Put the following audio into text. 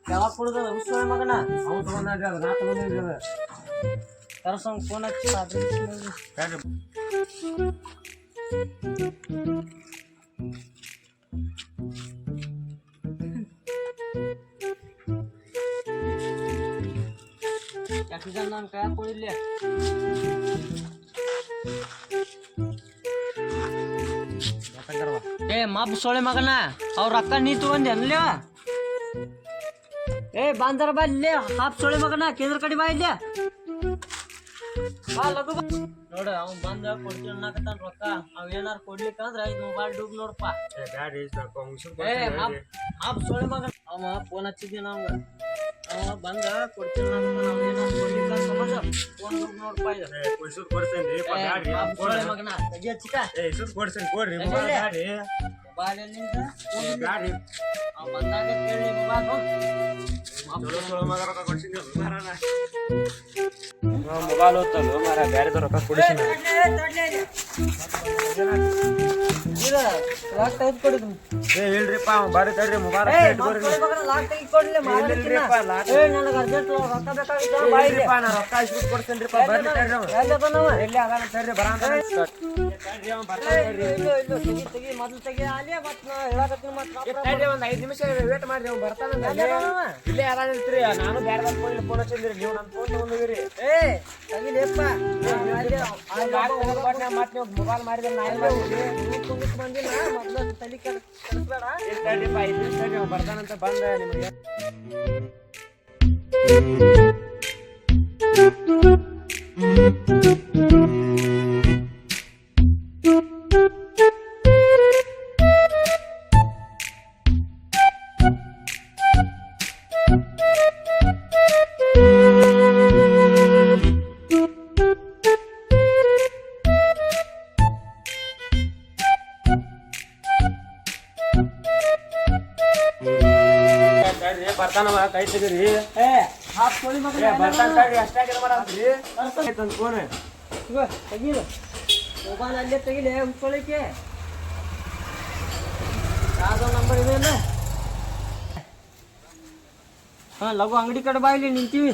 ಯಾವಾಗ ಕೊಡುದ ಉತ್ಸವ ಮಗನ ಅವ್ನು ತಗೊಂಡ ನಾ ತಗೊಂಡಿದ್ದ ತರಸಂಗ್ ಫೋನ್ ಹಚ್ಚಿ ಯಾಕೆ ನಾನು ಕೈ ಕೊಡಿಲ್ಲ ಏ ಮಾಪ್ ಸೊಳೆ ಮಗನ ಅವ್ರ ಅಕ್ಕ ನೀ ತಗೊಂಡೆ ಅನ್ಲೇ ಏ ಬಾಂದರ ಬಾ ಇಲ್ಲೇ ಹಾಪ್ ಸೊಳೆ ಮಗನ ಕೇಂದ್ರ ಕಡೆ ಬಾ ಇಲ್ಲೇ ಬಾ ಲಗು ನೋಡ ಅವ್ನು ಬಂದ ಕೊಡ್ತೀನಿ ಅನ್ನಕತ್ತಾನ ರೊಕ್ಕ ಅವ್ ಏನಾರು ಕೊಡ್ಲಿಕ್ಕಂದ್ರ ಇದು ಮೊಬೈಲ್ ಡೂಬ್ ನೋಡಪ್ಪ ಏ ಹಾಪ್ ಸೊಳೆ ಮಗನ ಅವ ಫೋನ್ ಹಚ್ಚಿದ್ದೀನಿ ಅವಂಗ ಅವ ಬಂದ ಕೊಡ್ತೀನಿ ಅವ್ ಏನಾರು ಕೊಡ್ಲಿಕ್ಕ ಸಮಜ ಫೋನ್ ಡೂಬ್ ನೋಡಪ್ಪ ಇದು ಸೊಳೆ ಮಗನ ತೆಗಿ ಹಚ್ಚಿಕ ಮೊಬೈಲ್ ಎಲ್ಲಿಂದ ಅವ್ ಬಂದಾಗ ಕೇಳಿ ಮೊಬೈಲ್ ಓದ್ತಲ್ಲ ಮಾರ ಬ್ಯಾರೆದ ರೊಕ್ಕ ಕೊಡಿಸಿ ಹೇಳ್ರಿಪ್ಪ ಬಾರಿ ತಡ್ರಿ ಮೊಬೈಲ್ ರೊಕ್ಕ ಇಸ್ಬಿಟ್ಟು ಕೊಡ್ತೇನ್ರಿಪ್ಪ ಬರ್ರಿ ಎಲ್ಲಿ ಅದಾನ ತಡ್ರಿ ಮೊದಲು ತೆಗಿ ಅಲ್ಲೇ ಹೇಳಕತ್ತೀನಿ ಒಂದ್ 5 ನಿಮಿಷ ವೇಟ್ ಮಾಡ್ರಿ ಅವ್ನು ಬರ್ತಾನ ಇಲ್ಲೇ ಅದಾನಿರ್ತೀರಿ ನಾನು ಬ್ಯಾರೆ ಫೋನ್ ಹಚ್ಚಿದ್ರಿ ನೀವು ನನ್ನ ಫೋನ್ ತಗೊಂಡಿರಿ ಏ ತಗಿಲೇಪ್ಪ ಮತ್ತೆ ನೀವು ಮೊಬೈಲ್ ಮಾಡಿದ್ರೆ ನಾನು ಬಂದಿಲ್ಲ ಮೊದಲು ತಲೆ ಕೆಡಿಸ್ಬೇಡ ತಡ್ರಿಪ್ಪ 5 ನಿಮಿಷ ತಡ್ರಿ ಅವ್ನು ಬರ್ತಾನಂತ ಬಂದ ನಿಮಗೆ ಬರ್ತಾನವ ಕೈ ತೆಗೀರಿ ಏ ಹಾಪ್ ಸೊಳಿ ಮಗನ ಬರ್ತಾನ ತಡ್ರಿ ಅಷ್ಟಾಗಿಲ್ಲ ಮಾಡಂತ್ರಿ ಫೋನ್ ತೆಗೀರು ಮೊಬೈಲ್ ಅಲ್ಲೇ ತೆಗಿಲೆ ಉಳ್ಕೊಳ್ಳಿಕ್ಕೆ ಯಾವ್ದೋ ನಂಬರ್ ಇದೆ ಅಲ್ಲ ಹಾ ಲಘು ಅಂಗಡಿ ಕಡೆ ಬಾ ಇಲ್ಲಿ ನಿಂತೀವಿ